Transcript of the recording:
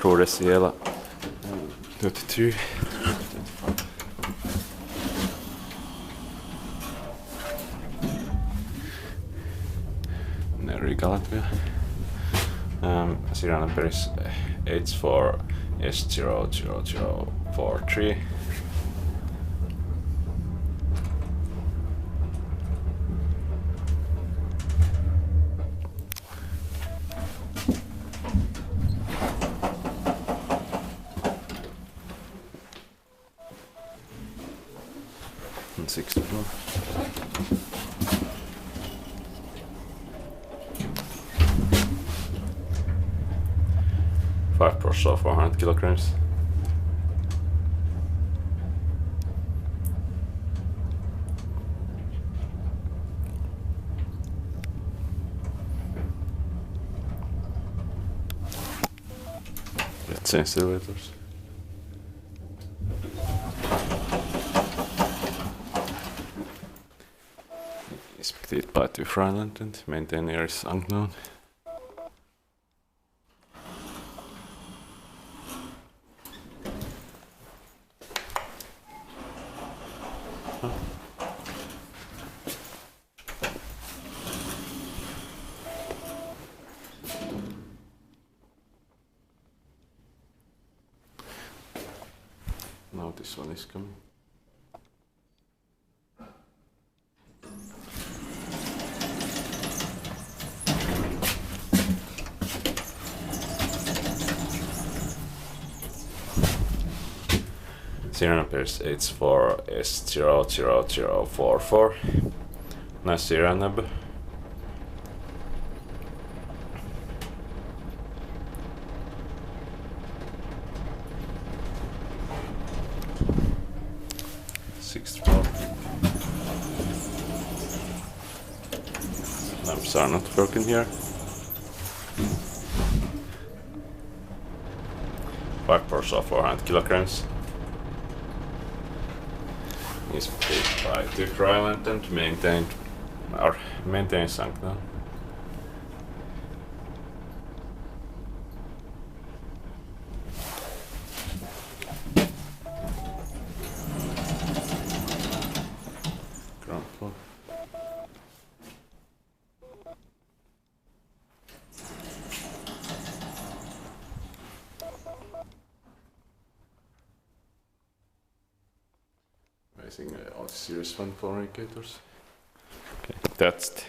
Ģertrūdes iela 23. Riga, Latvia. Serial number is H4S00043. And 64. H4S00044 kilograms. Let's change the letters. Inspected by the Freiland and maintainer is unknown. Now this one is coming. Serial number is H4S00044. Nice serial number. Lamps are not working here. H4S00044 kilograms. Is paid by the Freiland and maintained unknown. Ground floor. Using Otis series 1 for indicators. Okay, that's it.